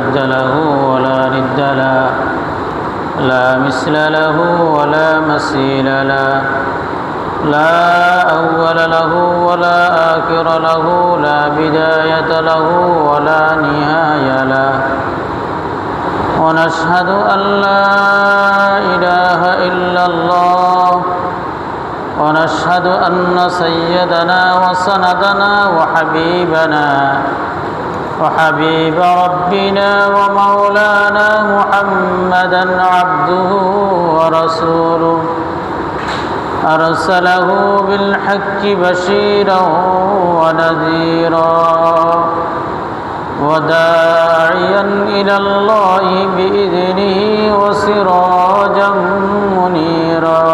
ضد له ولا ند له، لا مثل له ولا مثيل له، لا أول له ولا آخر له، لا بداية له ولا نهاية له. ونشهد أن لا إله إلا الله، ونشهد أن سيدنا وسندنا وحبيب ربنا ومولانا محمدا عبده ورسوله، أرسله بالحق بشيرا ونذيرا وداعيا إلى الله بإذنه وسراجا منيرا.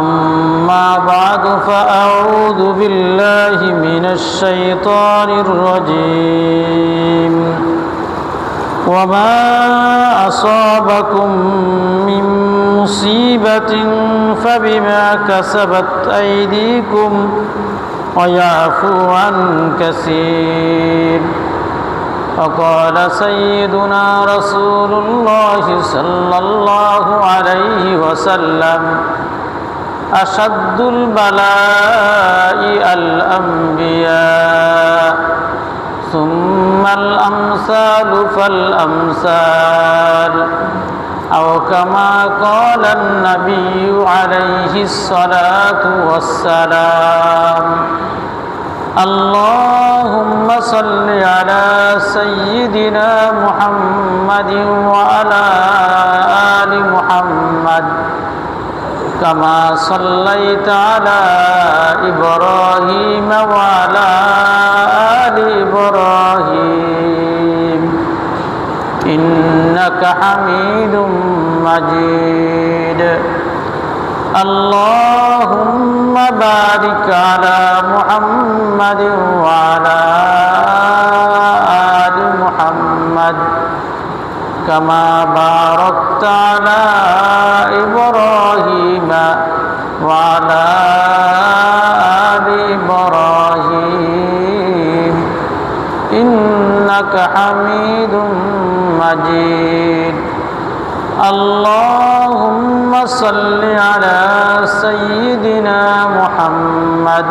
أما بعد، فأعوذ بالله من الشيطان الرجيم. وما أصابكم من مصيبة فبما كسبت أيديكم ويعفو عن كثير. وقال سيدنا رسول الله صلى الله عليه وسلم: أشد البلاء الأنبياء، ثم الأمثال فالأمثال، أو كما قال النبي عليه الصلاة والسلام. اللهم صل على سيدنا محمد وعلى آل محمد، كما صليت على إبراهيم وعلى آل إبراهيم إنك حميد مجيد. اللهم بارك على محمد وعلى آل محمد، كما باركت على إبراهيم وعلى آل إبراهيم إنك حميد مجيد. اللهم صل على سيدنا محمد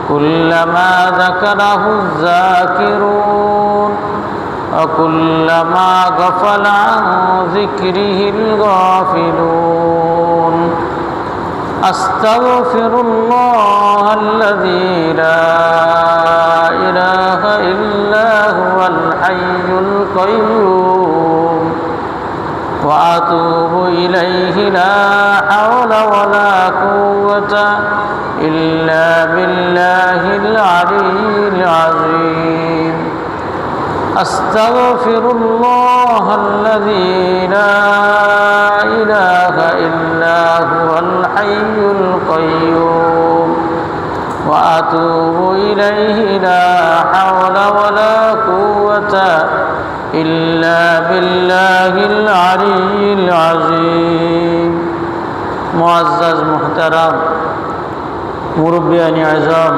كلما ذكره الذاكرون وكلما غفل عن ذكره الغافلون. أستغفر الله الذي لا إله إلا هو الحي القيوم، وأتوب إليه، لا حول ولا قوة إلا بالله العلي العظيم. أستغفر الله الذي لا إله إلا هو الحي القيوم، وأتوب إليه، لا حول ولا قوة إلا بالله العلي العظيم. মুআজ্জাজ মুহতারাম মুরব্বিয়ান আযম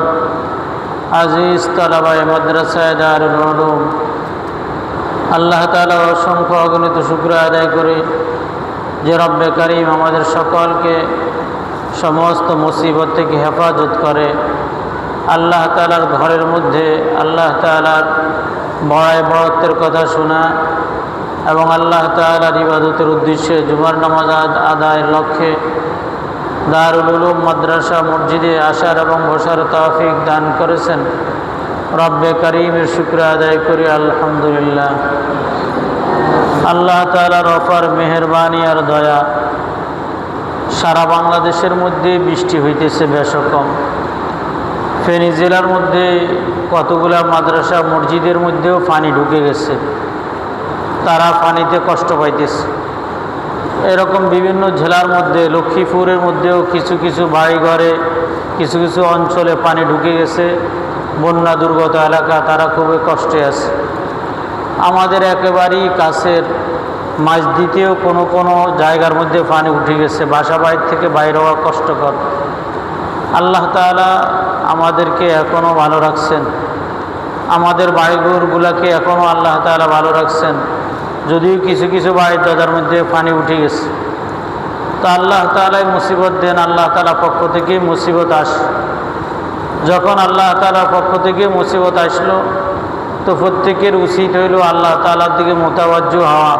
আজিজ তালাবায়ে মাদ্রাসায়ে দারুল উলুম, আল্লাহ তাআলা অসংখ্য অগণিত শুকর আদায় করে যে রব্বে কারীম আমাদের সকলকে সমস্ত মুসিবত থেকে হেফাজত করে। আল্লাহ তাআলার ঘরের মধ্যে আল্লাহ তাআলার বড়াই বড়ত্বের কথা শোনা এবং আল্লাহ তাআলার ইবাদতের উদ্দেশ্যে জুমার নামাজ আদায়ের লক্ষ্যে দারুল উলুম মাদ্রাসা মসজিদে আসার এবং বসার তৌফিক দান করেছেন। রব্বে কারীমের শুকর আদায় করি আলহামদুলিল্লাহ। আল্লাহ তাআলার অপার মেহেরবানি আর দয়া, সারা বাংলাদেশের মধ্যে বৃষ্টি হইতেছে বেশ কম। ফেনী জেলার মধ্যে কতগুলা মাদ্রাসা মসজিদের মধ্যেও পানি ঢুকে গেছে, তারা পানিতে কষ্ট পাইতেছে। এরকম বিভিন্ন জেলার মধ্যে লক্ষ্মীপুরের মধ্যেও কিছু কিছু বাড়িঘরে কিছু কিছু অঞ্চলে পানি ঢুকে গেছে। বন্যা দুর্গত এলাকা, তারা খুবই কষ্টে আছে। আমাদের একেবারেই কাছের মাঝদিতেও কোনো কোনো জায়গার মধ্যে পানি উঠে গেছে, বাসা বাড়ির থেকে বাইরে হওয়া কষ্টকর। আল্লাহ তাআলা আমাদেরকে এখনও ভালো রাখছেন। আমাদের বাড়িঘরগুলোকে এখনও আল্লাহ তাআলা ভালো রাখছেন, যদিও কিছু কিছু বাড়ির দরজার মধ্যে পানি উঠে গেছে। তো আল্লাহ তাআলাই মুসিবত দেন, আল্লাহ তাআলার পক্ষ থেকে মুসিবত আসে। যখন আল্লাহ তাআলার পক্ষ থেকে মুসিবত আসলো, তো প্রত্যেকের উচিত হইল আল্লাহ তাআলার দিকে মোতাবাজ্জু হওয়া,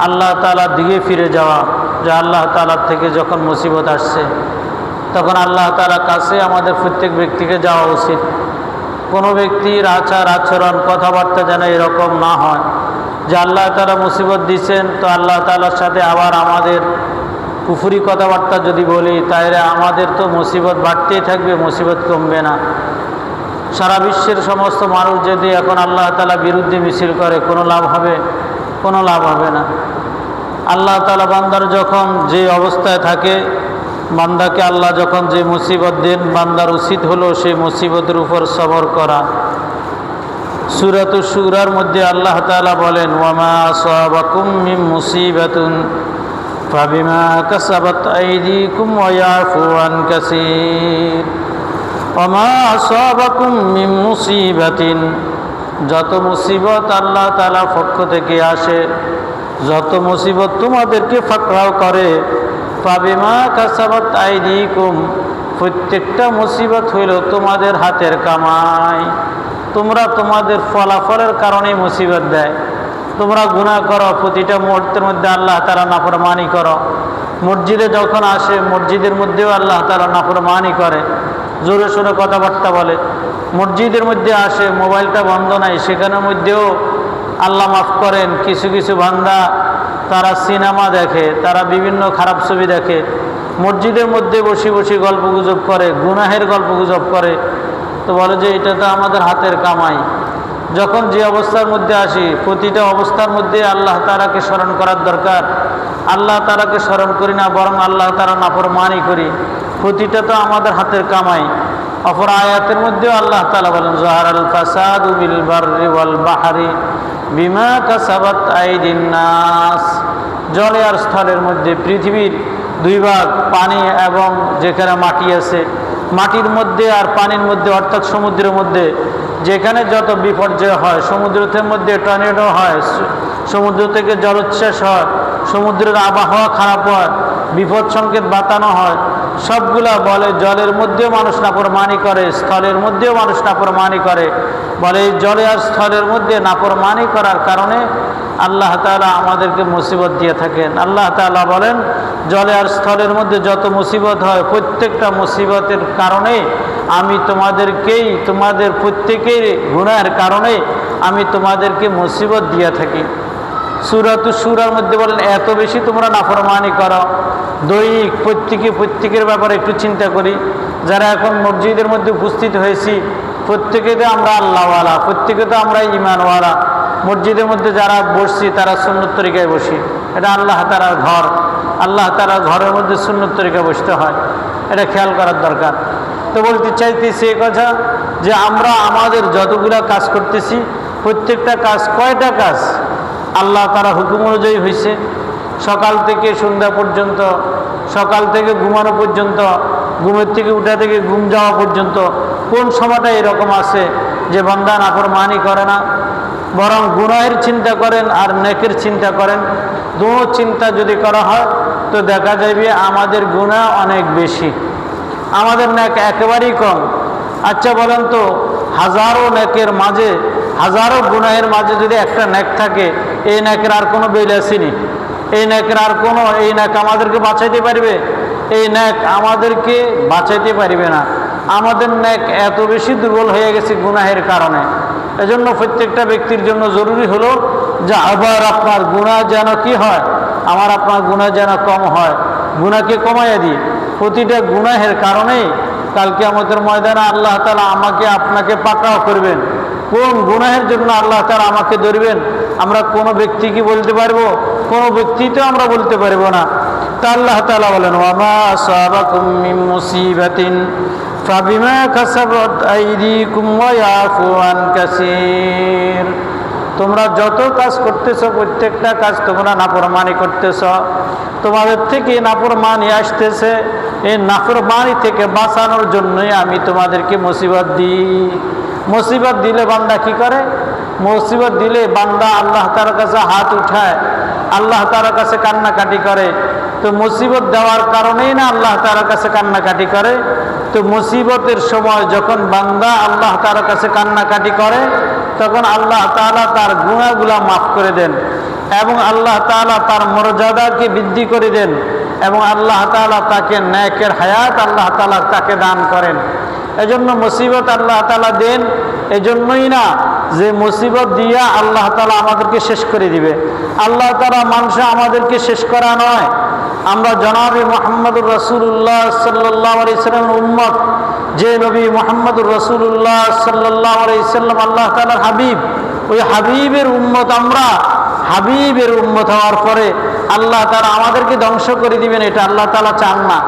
আল্লাহ তাআলার দিকে ফিরে যাওয়া। যে আল্লাহ তাআলার থেকে যখন মুসিবত আসছে, তখন আল্লাহ তাআলার কাছে আমাদের প্রত্যেক ব্যক্তিকে যাওয়া উচিত। কোনো ব্যক্তির আচার আচরণ কথাবার্তা যেন এরকম না হয় যে আল্লাহ তাআলা মুসিবত দিচ্ছেন, তো আল্লাহ তাআলার সাথে আবার আমাদের কুফরি কথাবার্তা যদি বলি, তাহলে আমাদের তো মুসিবত বাড়তেই থাকবে, মুসিবত কমবে না। সারা বিশ্বের সমস্ত মানুষ যদি এখন আল্লাহ তাআলা বিরুদ্ধে মিছিল করে, কোনো লাভ হবে? কোনো লাভ হবে না। আল্লাহ তাআলা বান্দার যখন যে অবস্থায় থাকে, বান্দাকে আল্লাহ যখন যে মুসিবত দেন, বান্দার উচিত হলো সেই মুসিবতের উপর সবর করা। সূরাতুশ শুরার মধ্যে আল্লাহ তাআলা বলেন, ওয়ামা আসাবাকুম মিন মুসিবাতুন ফাবিমা কাসাবাত আইদিকুম ওয়া ইয়াফু আন কাসীর। ওয়ামা আসাবাকুম মিন মুসিবাতিন, যত মুসিবত আল্লাহ তাআলার পক্ষ থেকে আসে, যত মুসিবত তোমাদেরকে পাকড়াও করে, ফাবিমা কাসাবাত আইদিকুম, প্রত্যেকটা মুসিবত হইল তোমাদের হাতের কামাই। তোমরা তোমাদের ফলাফলের কারণে মুসিবত দেয়। তোমরা গুনাহ করো, প্রতিটা মুহূর্তের মধ্যে আল্লাহ তাআলা নাফরমানি করো। মসজিদে যখন আসে, মসজিদের মধ্যেও আল্লাহ তাআলা নাফরমানি করে, জোরে সোরে কথাবার্তা বলে। মসজিদের মধ্যে আসে, মোবাইলটা বন্ধ নাই, সেখানের মধ্যেও আল্লাহ মাফ করেন, কিছু কিছু বান্দা তারা সিনেমা দেখে, তারা বিভিন্ন খারাপ ছবি দেখে, মসজিদের মধ্যে বসে বসে গল্প গুজব করে, গুনাহের গল্প গুজব করে। তো বলে যে এটা তো আমাদের হাতের কামাই। যখন যে অবস্থার মধ্যে আসি, প্রতিটা অবস্থার মধ্যে আল্লাহ তাআলাকে স্মরণ করার দরকার। আল্লাহ তাআলাকে স্মরণ করি না, বরং আল্লাহ তাআলা নাফরমানি করি। প্রতিটা তো আমাদের হাতের কামাই। অপর আয়াতের মধ্যেও আল্লাহ তাআলা বলেন, যাহারাল ফাসাদু বিল বাররি ওয়াল বাহরি বিমা কাসাবাত আইদিন নাস। জলে আর স্থলের মধ্যে, পৃথিবীর দুই ভাগ, পানি এবং যেখানে মাটি আছে, মাটির মধ্যে আর পানির মধ্যে, অর্থাৎ সমুদ্রের মধ্যে যেখানে যত বিপর্যয় হয়, সমুদ্রের মধ্যে টর্নেডো হয়, সমুদ্র থেকে জলোচ্ছ্বাস হয়, সমুদ্রের আবহাওয়া খারাপ হয়, বিপদ সংকেত বাতানো হয়, সবগুলা বলে জলের মধ্যেও মানুষ নাফরমানি করে, স্থলের মধ্যেও মানুষ নাফরমানি করে। বলে এই জলে আর স্থলের মধ্যে নাফরমানি করার কারণে আল্লাহ তাআলা আমাদেরকে মুসিবত দিয়ে থাকেন। আল্লাহ তাআলা বলেন, জলে আর স্থলের মধ্যে যত মুসিবত হয়, প্রত্যেকটা মুসিবতের কারণে আমি তোমাদেরকেই, তোমাদের প্রত্যেকের গুনাহের কারণে আমি তোমাদেরকে মুসিবত দিয়ে থাকি। সূরাতুশ শুরার মধ্যে বলেন, এত বেশি তোমরা নাফরমানি করো। দৈনিক প্রত্যেকের ব্যাপারে একটু চিন্তা করি। যারা এখন মসজিদের মধ্যে উপস্থিত হয়েছি, প্রত্যেকে তো আমরা আল্লাহওয়ালা, প্রত্যেকে তো আমরা ঈমানওয়ালা। মসজিদের মধ্যে যারা বসছি, তারা সুন্নত তরিকায় বসি। এটা আল্লাহ তাআলার ঘর, আল্লাহ তাআলার ঘরের মধ্যে সুন্নত তরিকায় বসতে হয়, এটা খেয়াল করার দরকার। তো বলতে চাইতেছি এই কথা যে আমরা আমাদের যতগুলা কাজ করতেছি, প্রত্যেকটা কাজ, কয়টা কাজ আল্লাহ তাআলা হুকুম অনুযায়ী হয়েছে? সকাল থেকে সন্ধ্যা পর্যন্ত, সকাল থেকে ঘুমানো পর্যন্ত, ঘুমের থেকে উঠা থেকে ঘুম যাওয়া পর্যন্ত, কোন সময়টা এরকম আছে যে বান্দা নাফরমানি করে না, বরং গুনাহের চিন্তা করেন আর নেকের চিন্তা করেন? দুটো চিন্তা যদি করা হয়, তো দেখা যাবে আমাদের গুনাহ অনেক বেশি, আমাদের নেক একেবারেই কম। আচ্ছা বলেন তো, হাজারো নেকের মাঝে, হাজারো গুনাহের মাঝে যদি একটা নেক থাকে, এই নেকের আর কোনো বেল আসেনি? এই নেকের আর কোনো, এই নেক আমাদেরকে বাঁচাইতে পারবে? এই নেক আমাদেরকে বাঁচাইতে পারবে না। আমাদের নেক এত বেশি দুর্বল হয়ে গেছে গুনাহের কারণে। এজন্য প্রত্যেকটা ব্যক্তির জন্য জরুরি হলো যে আবার আপনার গুনাহ যেন কি হয়, আমার আপনার গুনাহ যেন কম হয়, গুনাহকে কমাইয়া দিই। প্রতিটা গুনাহের কারণেই কালকে আমাদের ময়দানে আল্লাহ তাআলা আমাকে আপনাকে পাকড়াও করবেন। কোন গুনাহের জন্য আল্লাহ তাআলা আমাকে ধরবেন, আমরা কোনো ব্যক্তি কি বলতে পারবো? কোনো ব্যক্তি তো আমরা বলতে পারবো না। তা আল্লাহ তাআলা বলেন, ওয়ামা আসাবাকুম মিন মুসিবাতিন ফাবিমা কাসাবাত আইদিকুম ওয়া ইয়াফু আন কাসীর। তোমরা যত কাজ করতেছ, প্রত্যেকটা কাজ তোমরা নাফরমানি করতেছ, তোমাদের থেকে নাফরমানি আসতেছে। এই নাফরমানি থেকে বাঁচানোর জন্যই আমি তোমাদেরকে মুসিবত দিই। মুসিবত দিলে বান্দা কি করে? মুসিবত দিলে বান্দা আল্লাহ তাআলার কাছে হাত উঠায়, আল্লাহ তাআলার কাছে কান্নাকাটি করে। তো মুসিবত দেওয়ার কারণেই না আল্লাহ তাআলার কাছে কান্নাকাটি করে। তো মুসিবতের সময় যখন বান্দা আল্লাহ তাআলার কাছে কান্নাকাটি করে, তখন আল্লাহ তাআলা তার গুনাহগুলো মাফ করে দেন এবং আল্লাহ তাআলা তার মর্যাদাকে বৃদ্ধি করে দেন এবং আল্লাহ তাআলা তাকে নেকের হায়াত আল্লাহ তাআলা তাকে দান করেন। এজন্য মুসিবত আল্লাহ তাআলা দেন। এজন্যই না যে মুসিবত দিয়া আল্লাহ তাআলা আমাদেরকে শেষ করে দিবে। আল্লাহ তাআলা মানুষে আমাদেরকে শেষ করা নয়। আমরা জনাবে মুহাম্মদুর রাসূলুল্লাহ সাল্লাল্লাহু আলাইহি সাল্লামের উম্মত, যে নবী মুহাম্মদুর রাসূলুল্লাহ সাল্লাল্লাহু আলাইহি সাল্লাম আল্লাহ তাআলার হাবিব, ওই হাবিবের উম্মত আমরা। হাবিবের উম্মত হওয়ার পরে আল্লাহ তাআলা আমাদেরকে ধ্বংস করে দিবেন, এটা আল্লাহ তাআলা চান না।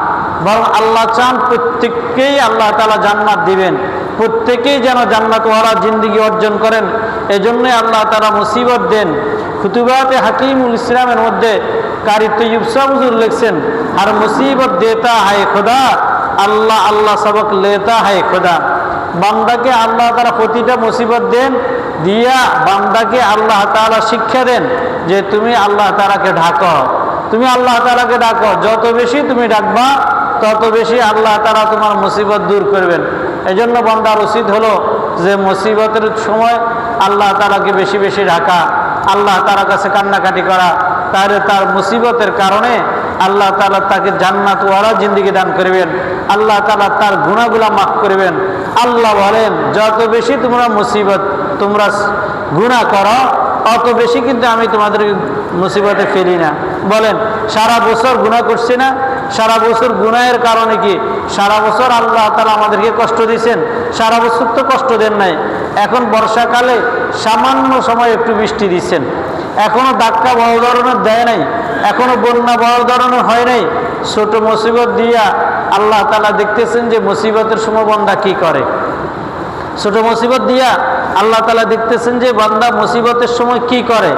বরং আল্লাহ চান প্রত্যেককেই আল্লাহ তাআলা জান্নাত দিবেন, প্রত্যেকেই যেন জান্নাতওয়ালা জিন্দেগি অর্জন করেন। এজন্যই আল্লাহ তাআলা মুসিবত দেন। খুতুবাতে হাকিমুল ইসলামের মধ্যে কারি তৈয়ব সাহেব হুজুর লিখছেন, আর মুসিবত দেতা है खुदा, আল্লাহ আল্লাহ সবক লেতা है खुदा। বান্দাকে আল্লাহ তাআলা প্রতিটা মুসিবত দেন, দিয়া বান্দাকে আল্লাহ তাআলা শিক্ষা দেন যে তুমি আল্লাহ তাআলাকে ডাকো, তুমি আল্লাহ তাআলাকে ডাকো। যত বেশি তুমি ডাকবা তত বেশি আল্লাহ তাআলা তোমার মুসিবত দূর করবেন। এজন্য বান্দার উচিত হলো যে মুসিবতের সময় আল্লাহ তাআলাকে বেশি বেশি ডাকা, আল্লাহ তাআলার কাছে কান্নাকাটি করা। তাহলে তার মুসিবতের কারণে আল্লাহ তাআলা তাকে জান্নাতওয়ালা জিন্দেগি দান করবেন, আল্লাহ তাআলা তার গুনাহগুলো মাফ করবেন। আল্লাহ বলেন, যত বেশি তোমরা গুনাহ করো অত বেশি কিন্তু আমি তোমাদের মুসিবতে ফেলি না। বলেন, সারা বছর গুনাহ করছি না? সারা বছর গুনাহের কারণে কি সারা বছর আল্লাহ তাআলা আমাদেরকে কষ্ট দিয়েছেন? সারা বছর তো কষ্ট দেন নাই। এখন বর্ষাকালে সামান্য সময় একটু বৃষ্টি দিচ্ছেন, এখনো ধাক্কা বড় ধরনের দেয় নাই, এখনো বন্যা বড় ধরনের হয় নাই। ছোট মুসিবত দিয়া আল্লাহ তাআলা দেখতেছেন যে মুসিবতের সময় বান্দা কি করে। ছোট মুসিবত দিয়া আল্লাহ তাআলা দেখতেছেন যে বান্দা মুসিবতের সময় কি করে।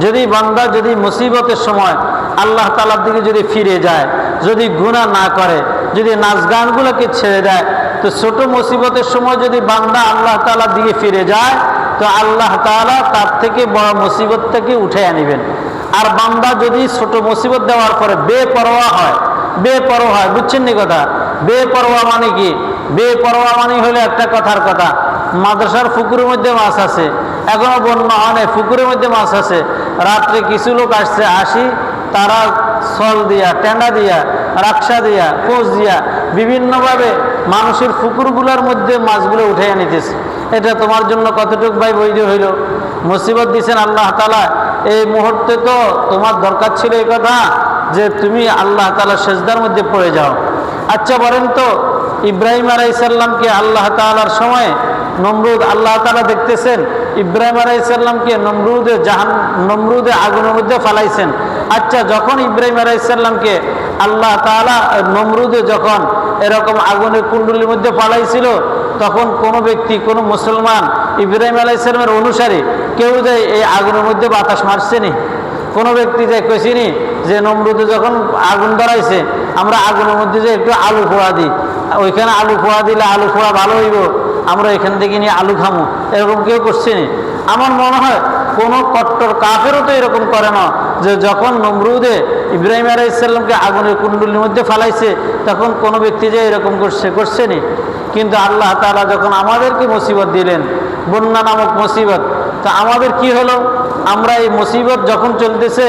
যদি বান্দা যদি মুসিবতের সময় আল্লাহ তাআলার দিকে যদি ফিরে যায়, যদি গুনাহ না করে, যদি নাচ গানগুলোকে ছেড়ে দেয়, তো ছোট মুসিবতের সময় যদি বান্দা আল্লাহ তাআলার দিকে ফিরে যায়, তো আল্লাহ তাআলা তার থেকে বড় মুসিবতটাকে উঠে আনিবেন। আর বান্দা যদি ছোট মুসিবত দেওয়ার পরে বেপরোয়া হয়, বুঝছেন নি কথা? বেপরোয়া মানে কি? বেপরোয়া মানে হলো একটা কথার কথা, মাদ্রাসার পুকুরের মধ্যে মাছ আছে, এখনো বন্যা হয় নাই, পুকুরের মধ্যে মাছ আছে। রাত্রে কিছু লোক আসি তারা সল দিয়া, টেন্ডা দিয়া, রাক্সা দিয়া, কোচ দিয়া বিভিন্নভাবে মানুষের পুকুরগুলোর মধ্যে মাছগুলো উঠে আনিতেছে। এটা তোমার জন্য কতটুকু ভাই বৈধ হইল? মুসিবত দিয়েছেন আল্লাহ তাআলা। এই মুহূর্তে তো তোমার দরকার ছিল এই কথা যে তুমি আল্লাহ তাআলার সেজদার মধ্যে পড়ে যাও। আচ্ছা বলেন তো, ইব্রাহিম আলাইহিস সালামকে আল্লাহ তাআলার সময় নমরুদ আল্লাহ তাআলা দেখতেছেন, ইব্রাহিম আলাইহিস সালামকে নমরুদে আগুনের মধ্যে ফালাইছেন। আচ্ছা, যখন ইব্রাহিম আলাইহিস সালামকে আল্লাহ তাআলা নমরুদে যখন এরকম আগুনের কুণ্ডলীর মধ্যে ফালাইছিল, তখন কোনো ব্যক্তি, কোনো মুসলমান ইব্রাহিম আলাইহিস সালামের অনুসারী কেউ যে এই আগুনের মধ্যে বাতাস মারছেনি? কোনো ব্যক্তি যে কইছিনি যে নমরুদে যখন আগুন ধরাইছে আমরা আগুনের মধ্যে যে একটু আলু পোড়া দিই, ওইখানে আলু পোড়া দিলে আলু পোড়া ভালো হইব, আমরা এখান থেকে নিয়ে আলু খামো, এরকম কেউ করছেনি? আমার মনে হয় কোনো কট্টর কাফেরও তো এরকম করে না, যে যখন নমরুদে ইব্রাহিম আলাইহিস সালামকে আগুনের কুণ্ডলীর মধ্যে ফালাইছে তখন কোনো ব্যক্তি যে এরকম করছেনি। কিন্তু আল্লাহ তাআলা যখন আমাদেরকে মুসিবত দিলেন, বন্যা নামক মুসিবত, তা আমাদের কি হলো? আমরা এই মুসিবত যখন চলতেছে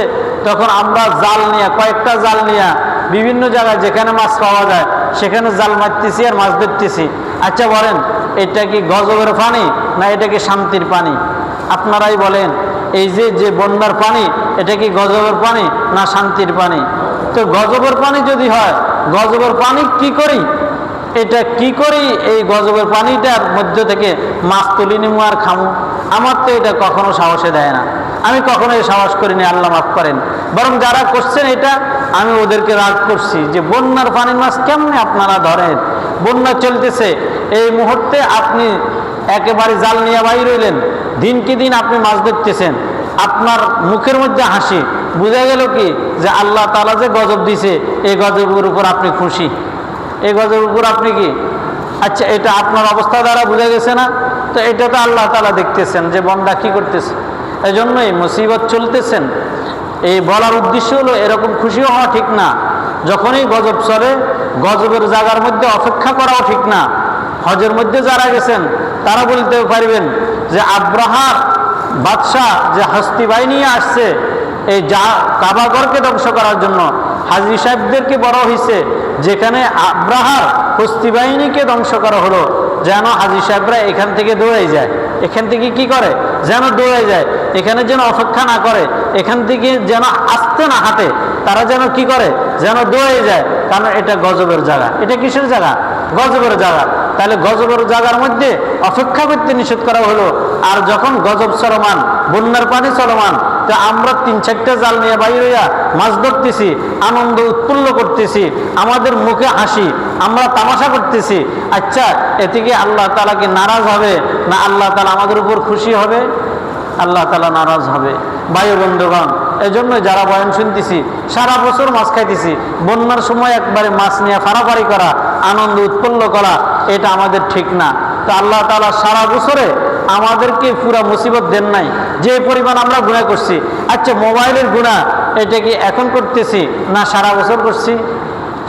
তখন আমরা জাল নিয়ে, কয়েকটা জাল নিয়ে বিভিন্ন জায়গায় যেখানে মাছ পাওয়া যায় সেখানে জাল মারতেছি আর মাছ ধরতেছি। আচ্ছা বলেন, এটা কি গজবের পানি না এটা কি শান্তির পানি? আপনারাই বলেন, এই যে বন্যার পানি এটা কি গজবের পানি না শান্তির পানি? তো গজবের পানি যদি হয়, গজবের পানি কি করি? এটা কি করি? এই গজবের পানিটার মধ্য থেকে মাছ তুলি নিমু আর খামু? আমার তো এটা কখনো সাহসে দেয় না, আমি কখনো এই সাহস করিনি, আল্লাহ মাফ করেন। বরং যারা করছেন এটা আমি ওদেরকে রাগ করছি যে বন্যার পানির মাছ কেমনে আপনারা ধরেন? বন্যা চলতেছে, এই মুহূর্তে আপনি একেবারে জাল নিয়ে বাইর রইলেন, দিন কি দিন আপনি মাছ ধরতেছেন, আপনার মুখের মধ্যে হাসি, বোঝা গেল কি যে আল্লাহ তাআলা যে গজব দিছে এই গজবের উপর আপনি খুশি, এই গজবের উপর আপনি কি? আচ্ছা, এটা আপনার অবস্থা দ্বারা বোঝা গেছে না? তো এটা তো আল্লাহ তাআলা দেখতেছেন যে বান্দা কি করতেছে। এই জন্যই মুসিবত চলতেছেন, এই বলার উদ্দেশ্য হলো এরকম খুশিও হওয়া ঠিক না। যখনই গজব চলে, গজবের জায়গার মধ্যে অপেক্ষা করাও ঠিক না। হজের মধ্যে যারা গেছেন তারা বলতে পারবেন যে আব্রাহার বাদশাহ যে হস্তি বাহিনী আসছে এই কাবাঘরকে ধ্বংস করার জন্য, হাজী সাহেবদেরকে বড় হয়েছে যেখানে আব্রাহার হস্তি বাহিনীকে ধ্বংস করা হলো, যেন হাজী সাহেবরা এখান থেকে দৌড়ে যায়। এখান থেকে কি করে? যেন দৌড়ে যায়, এখানে যেন অপেক্ষা না করে, এখান থেকে যেন আসতে না হাঁটে, তারা যেন কি করে? যেন দৌড়ে যায়। কারণ এটা গজবের জায়গা। এটা কিসের জায়গা? গজবের জায়গা। তাহলে গজবের জায়গার মধ্যে অপেক্ষা করতে নিষেধ করা হলো। আর যখন গজব চলমান, বন্যার পানি চলমান, তা আমরা 3-4টা জাল নিয়ে বাইরে হইয়া মাছ ধরতেছি, আনন্দ উৎফুল্ল করতেছি, আমাদের মুখে হাসি, আমরা তামাশা করতেছি। আচ্ছা, এতে কি আল্লাহ তাআলা কি নারাজ হবে না আল্লাহ তাআলা আমাদের উপর খুশি হবে? আল্লাহ তাআলা নারাজ হবে। ভাই বন্ধুগণ, এই জন্য যারা বয়ান শুনতেছি, সারা বছর মাছ খাইতেছি, বন্যার সময় একবারে মাছ নিয়ে ফাড়াফাড়ি করা, আনন্দ উৎফুল্ল করা, এটা আমাদের ঠিক না। তো আল্লাহ তাআলা সারা বছরে আমাদেরকে পুরা মুসিবত দেন নাই, যে পরিমাণ আমরা গুনাহ করছি। আচ্ছা, মোবাইলের গুনাহ এটা কি এখন করতেছি না সারা বছর করছি?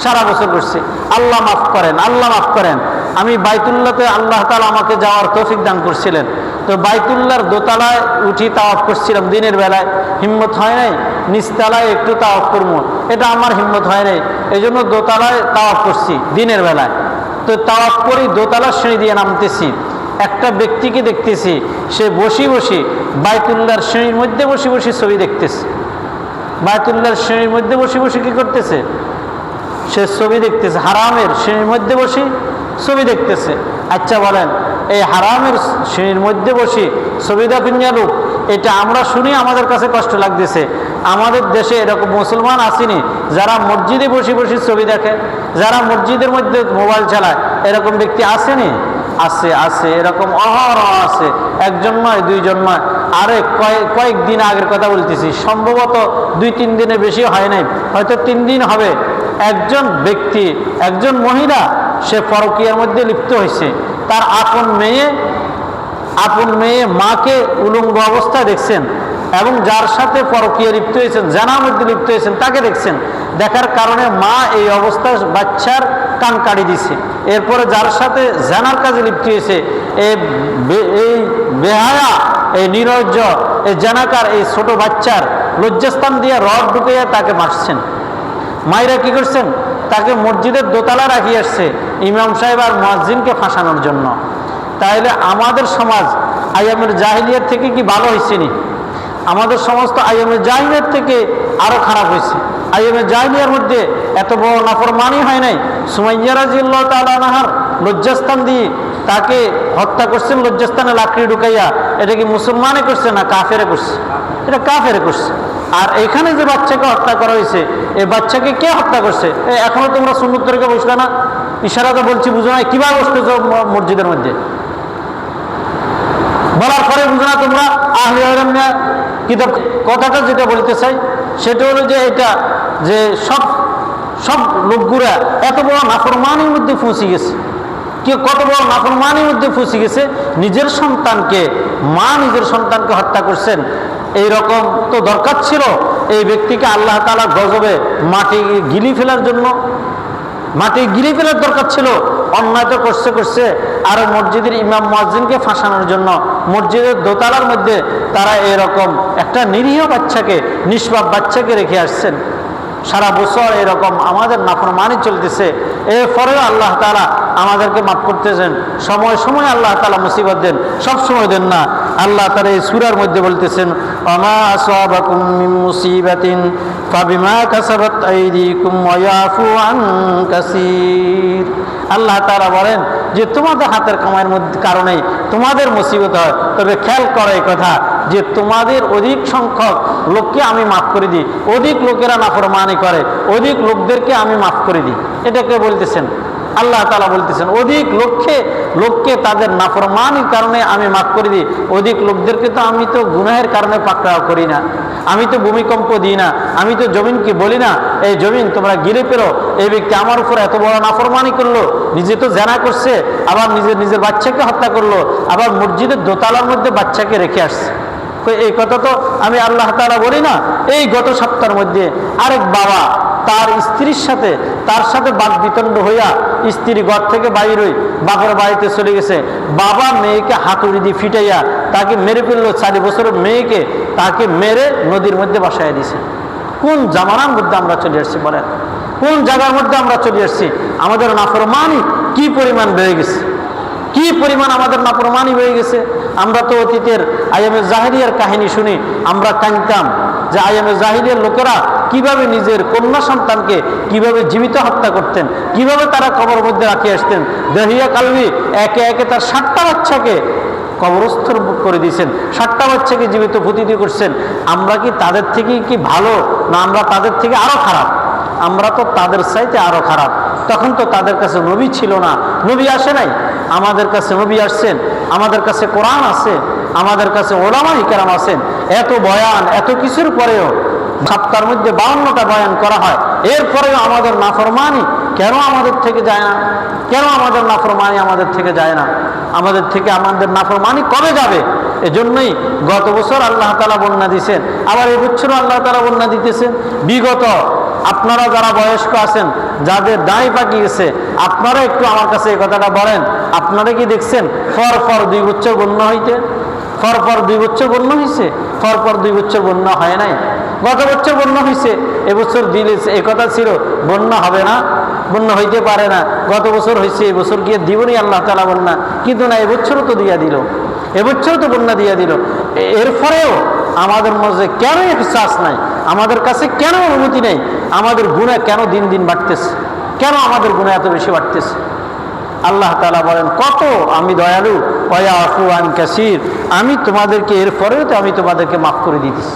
সারা বছর করছি। আল্লাহ মাফ করেন, আল্লাহ মাফ করেন। আমি বাইতুল্লাহতে আল্লাহ তাআলা আমাকে যাওয়ার তৌফিক দান করছিলেন। তো বাইতুল্লাহর দোতলায় উঠি তাওয়াফ করছিলাম দিনের বেলায়, হিম্মত হয় নাই নিচতলায় একটু তাওয়াফ করবো, এটা আমার হিম্মত হয় নাই। এই জন্য দোতলায় তাওয়াফ করছি দিনের বেলায়। তো তাওয়াফ করি, দোতলার সিঁড়ি দিয়ে নামতেছি, একটা ব্যক্তিকে দেখতেছি সে বসি বসি বাইতুল্লাহর সিঁড়ির মধ্যে বসে বসে ছবি দেখতেছে। বাইতুল্লাহর সিঁড়ির মধ্যে বসে বসে কি করতেছে? সে ছবি দেখতেছে, হারামের সিঁড়ির মধ্যে বসে ছবি দেখতেছে। আচ্ছা বলেন, এই হারামের সিঁড়ির মধ্যে বসে ছবি দেখেন লোক, এটা আমরা শুনি আমাদের কাছে কষ্ট লাগতেছে। আমাদের দেশে এরকম মুসলমান আসেনি যারা মসজিদে বসে বসে ছবি দেখে, যারা মসজিদের মধ্যে মোবাইল চালায়, এরকম ব্যক্তি আসেনি? আছে, আছে, এরকম অহরহ আছে। একজন নয়, দুইজন নয়। আরে কয়েকদিন আগের কথা বলতেছি, সম্ভবত 2-3 দিনের বেশি হয় নাই, হয়তো 3 দিন হবে। একজন ব্যক্তি, একজন মহিলা, সে পরকীয়ার মধ্যে লিপ্ত হয়েছে। তার আপন মেয়ে মাকে উলঙ্গ অবস্থায় দেখছেন, এবং যার সাথে পরকীয়া লিপ্ত হয়েছেন, জানার মধ্যে লিপ্ত হয়েছেন, তাকে দেখছেন। দেখার কারণে মা এই অবস্থায় বাচ্চার কান কাটি দিছে। এরপরে যার সাথে জানার কাজে লিপ্ত হয়েছে, এই বেহায়া, এই নিরজ্জ, এই জানাকার, এই ছোট বাচ্চার লজ্জাস্থান দিয়ে রড ঢুকাইয়া তাকে মারছেন। মায়েরা কি করছেন? তাকে মসজিদের দোতলা রাখিয়ে আসছে ইমাম সাহেব আর মুয়াজ্জিনকে ফাঁসানোর জন্য। তাহলে আমাদের সমাজ আইয়ামের জাহিলিয়াত থেকে কি ভালো হয়েছে নি? আমাদের সমস্ত আইয়ামের জাহিলিয়াত থেকে আরো খারাপ হয়েছে। আইয়ামের জাহিলিয়ার মধ্যে এত বড় নাফরমানি হয় নাই। সুমাইয়া রাদিয়াল্লাহু তাআলা আনহার লজ্জাস্থান দিয়ে তাকে হত্যা করছেন, লজ্জাস্থানে লাকড়ি ঢুকাইয়া। এটা কি মুসলমানে করছে না কাফেরে করছে? এটা কাফেরে করছে। আর এখানে যে বাচ্চাকে হত্যা করা হয়েছে, এই বাচ্চাকে কে হত্যা করছে? এখনো তোমরা সুন্নত তরিকা বসলে না? ইশারাতে বলছি, বুঝো না? কিভাবে বসতেছ মসজিদের মধ্যে? বলার পরে বুঝো না তোমরা? আহলে ইলম কিতাব কথাটা যেটা বলতে চাই সেটা হলো যে এটা যে সব লোকগুলা এত বড় নাফরমানির মধ্যে ফুঁসে গেছে। কত বড় নাফরমানির মধ্যে ফুঁসে গেছে, নিজের সন্তানকে হত্যা করছেন। এইরকম তো দরকার ছিল এই ব্যক্তিকে আল্লাহ তাআলা গজবে মাটি গিলি ফেলার জন্য, মাটি গিলি ফেলার দরকার ছিল। অন্যায় তো করছে। আর মসজিদের ইমাম মুয়াজ্জিনকে ফাঁসানোর জন্য মসজিদের দোতলার মধ্যে তারা এরকম একটা নিরীহ বাচ্চাকে, নিষ্পাপ বাচ্চাকে রেখে আসছেন। সারা বছর এরকম আমাদের নাফরমানি চলতেছে। এরপরেও আল্লাহ তাআলা আমাদেরকে মাফ করতেছেন। সময় সময় আল্লাহ তাআলা মুসিবত দেন, সব সময় দেন না। আল্লাহ তাআলা এই সূরার মধ্যে বলতেছেন, ওমা আসাবাকুম মিন মুসিবাতিন ফাবিমা কাসাবাত আইদিকুম ওয়া ইয়াফু আন কাসীর। আল্লাহ তাআলা বলেন যে তোমাদের হাতের কামাইয়ের মধ্যে কারণে তোমাদের মুসিবত হয়, তবে খেয়াল করো এই কথা যে তোমাদের অধিক সংখ্যক লোককে আমি মাফ করে দিই, অধিক লোকেরা নাফরমানি করে, অধিক লোকদেরকে আমি মাফ করে দিই। এটাকে বলতেছেন আল্লাহ তাআলা, বলতেছেন অধিক লোককে তাদের নাফরমানির কারণে আমি মাফ করে দিই, অধিক লোকদেরকে তো আমি তো গুনাহের কারণে পাকড়াও করি না। আমি তো ভূমিকম্প দিই না, আমি তো জমিনকে বলি না এই জমিন তোমরা গিলে ফেলো, এই ব্যক্তি আমার উপর এত বড় নাফরমানি করলো, নিজে তো জেনা করছে, আবার নিজের বাচ্চাকে হত্যা করলো, আবার মসজিদের দোতলার মধ্যে বাচ্চাকে রেখে আসছে। এই কথা তো আমি আল্লাহ তাআলা বলি না। এই গত সপ্তাহের মধ্যে আরেক বাবা তার স্ত্রীর সাথে বাদ বিতণ্ড হইয়া স্ত্রী ঘর থেকে বাইর হই বাপের বাড়িতে চলে গেছে। বাবা মেয়েকে হাতুড়ি দিয়ে ফিটাইয়া তাকে মেরে ফেললো, 4 বছরের মেয়েকে তাকে মেরে নদীর মধ্যে বসাইয়া দিছে। কোন জামানার মধ্যে আমরা চলে আসছি বলেন? কোন জায়গার মধ্যে আমরা চলে আসছি? আমাদের নাফরমানি কি পরিমাণ বেড়ে গেছে, কি পরিমাণ আমাদের নাফরমানি হয়ে গেছে। আমরা তো অতীতের আইয়ামে জাহেলিয়ার কাহিনী শুনি, আমরা কাঁদতাম যে আইয়ামে জাহেলিয়ার লোকেরা কিভাবে নিজের কন্যা সন্তানকে কিভাবে জীবিত হত্যা করতেন, কিভাবে তারা কবর মধ্যে রাখে আসতেন। দহিয়া কালবি একে একে তার 7টা বাচ্চাকে কবরস্থ করে দিয়েছেন, 7টা বাচ্চাকে জীবিত পুঁতিতে করছেন। আমরা কি তাদের থেকে কি ভালো, না আমরা তাদের থেকে আরো খারাপ? আমরা তো তাদের চাইতে আরো খারাপ। তখন তো তাদের কাছে নবী ছিল না, নবী আসে নাই। আমাদের কাছে নবী আসছেন, আমাদের কাছে কোরআন আছে, আমাদের কাছে ওলামায়ে কেরাম আছেন। এত বয়ান, এত কিছুর পরেও সপ্তাহের মধ্যে 52টা বয়ান করা হয়, এরপরেও আমাদের নাফরমানি কেন আমাদের থেকে যায় না? কেন আমাদের নাফরমানি আমাদের থেকে যায় না? আমাদের নাফরমানি কবে যাবে? এজন্যই গত বছর আল্লাহ তাআলা বন্যা দিয়েছেন, আবার এই বছরও আল্লাহ তাআলা বন্যা দিতেছেন। বিগত আপনারা যারা বয়স্ক আছেন, যাদের দাঁড়ি পাকি গেছে, আপনারা একটু আমার কাছে এই কথাটা বলেন, আপনারা কি দেখছেন পর 2 বছর বন্যা হইতে? পর 2 বছর বন্যা হয়েছে? পর 2 বছর বন্যা হয় নাই। গত বছর বন্যা হয়েছে, এবছর দিলে এই কথা ছিল বন্যা হবে না, বন্যা হইতে পারে না। গত বছর হয়েছে, এবছর গিয়ে দিবনি আল্লাহ তাআলা বন্যা, কিন্তু না, এবছরও তো দিয়া দিল, এবছরও তো বন্যা দিয়া দিল। এরপরেও আমাদের মধ্যে কেন ইহসাস নাই? আমাদের কাছে কেন অনুভূতি নেই? আমাদের গুনাহ কেন দিন দিন বাড়তেছে? কেন আমাদের গুনাহ এত বেশি বাড়তেছে? আল্লাহ তাআলা বলেন, কত আমি দয়ালু, ওয়ায়াফু আন কাসীর, আমি তোমাদেরকে এরপরেও তো আমি তোমাদেরকে মাফ করে দিতেছি,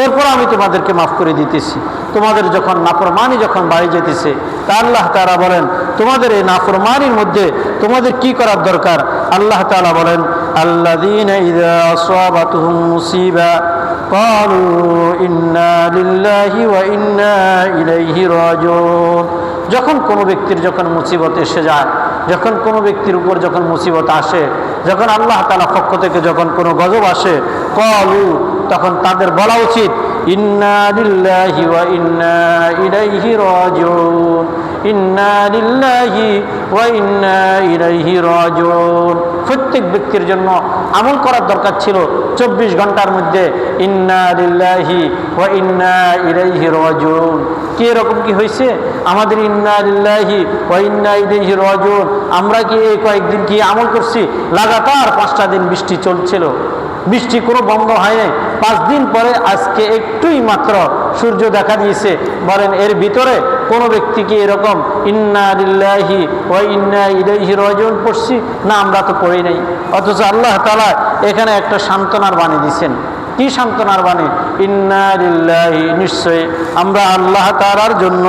এরপর আমি তোমাদেরকে মাফ করে দিতেছি। তোমাদের যখন নাফরমানি যখন বাড়ি যেতেছে, তা আল্লাহ তাআলা বলেন তোমাদের এই নাফরমানির মধ্যে তোমাদের কি করার দরকার? আল্লাহ তাআলা বলেন, আল্লাযীনা ইযা আসাবাতুহুম মুসিবা ক্বালু ইন্না লিল্লাহি ওয়া ইন্না ইলাইহি রাজিউন। যখন কোনো ব্যক্তির যখন মুসিবত এসে যায়, যখন কোনো ব্যক্তির উপর যখন মুসিবত আসে, যখন আল্লাহ তাআলা পক্ষ থেকে যখন কোনো গজব আসে, ক্বালু, তখন তাদের বলা উচিত ইন্না লিল্লাহি ওয়া ইন্না ইলাইহি রাজিউন, ইন্না লিল্লাহি ওয়া ইন্না ইলাইহি রাজিউন। প্রত্যেক ব্যক্তির জন্য আমল করার দরকার ছিল 24 ঘন্টার মধ্যে ইন্না লিল্লাহি ওয়া ইন্না ইলাইহি রাজিউন। কি এরকম কি হয়েছে আমাদের ইন্না লিল্লাহি ওয়া ইন্না ইলাইহি রাজিউন? আমরা কি এই কয়েকদিন কি আমল করছি? লাগাতার 5টা দিন বৃষ্টি চলছিল, বৃষ্টি কোনো বন্ধ হয় নাই। 5 দিন পরে আজকে একটুই মাত্র সূর্য দেখা দিয়েছে। বলেন এর ভিতরে কোনো ব্যক্তি কি এরকম ইন্না লিল্লাহি ওয়া ইন্না ইলাইহি রাজিউন পড়ছি? না, আমরা তো পড়ি নাই। অথচ আল্লাহ তাআলা এখানে একটা সান্ত্বনার বাণী দিয়েছেন। কি সান্ত্বনার বাণী? ইন্না লিল্লাহি, নিশ্চয় আমরা আল্লাহ তাআলার জন্য,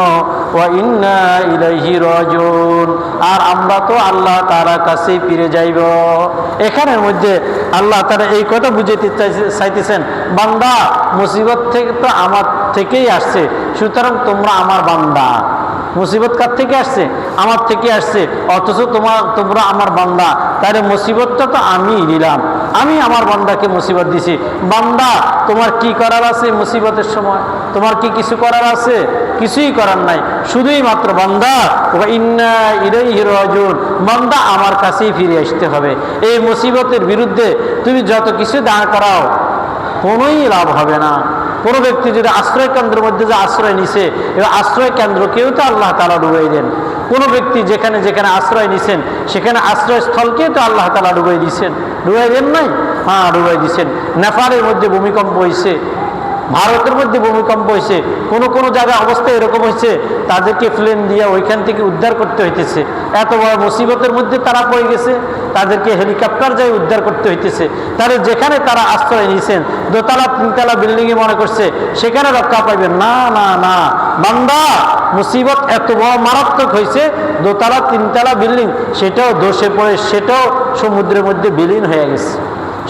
ওয়া ইন্না ইলাইহি রাজিউন, আর আমরা তো আল্লাহ তাআলার কাছেই ফিরে যাইব। এখানের মধ্যে আল্লাহ তাআলা এই কথা বুঝাতে চাইতেছেন, বান্দা মুসিবত থেকে তো আমার থেকেই আসছে, সুতরাং তোমরা আমার বান্দা। মুসিবত কার থেকে আসছে? আমার থেকে আসছে, অথচ তোমরা আমার বান্দা। তাহলে মুসিবতটা তো আমি দিলাম, আমি আমার বান্দাকে মুসিবত দিছি। বান্দা তোমার কি করার আছে মুসিবতের সময়? তোমার কি কিছু করার আছে? কিছুই করার নাই। শুধুই মাত্র বান্দা ওয়া ইন্না ইলাইহি রাজিউন, বান্দা আমার কাছেই ফিরে আসতে হবে। এই মুসিবতের বিরুদ্ধে তুমি যত কিছু দাঁড় করাও কোনোই লাভ হবে না। কোনো ব্যক্তি যদি আশ্রয় কেন্দ্রের মধ্যে যে আশ্রয় নিছে, এবার আশ্রয় কেন্দ্রকেও তো আল্লাহ তাআলা ডুবাই দেন। কোনো ব্যক্তি যেখানে যেখানে আশ্রয় নিছেন, সেখানে আশ্রয়স্থলকেও তো আল্লাহ তাআলা ডুবাই দিচ্ছেন। ডুবাই দেন নাই? হ্যাঁ, ডুবাই দিচ্ছেন। নেপালের মধ্যে ভূমিকম্প হয়েছে, ভারতের মধ্যে ভূমিকম্প হয়েছে, কোনো কোনো জায়গায় অবস্থা এরকম হয়েছে তাদেরকে প্লেন দিয়ে ওইখান থেকে উদ্ধার করতে হইতেছে। এত বড় মুসিবতের মধ্যে তারা পড়ে গেছে, তাদেরকে হেলিকপ্টার যাই উদ্ধার করতে হইতেছে। তাহলে যেখানে তারা আশ্রয় নিয়েছেন, 2তলা 3তলা বিল্ডিংয়ে মনে করছে সেখানে রক্ষা পাইবেন না। না না বান্দা, মুসিবত এত বড় মারাত্মক হয়েছে, 2তলা 3তলা বিল্ডিং সেটাও ধসে পড়ে, সেটাও সমুদ্রের মধ্যে বিলীন হয়ে গেছে।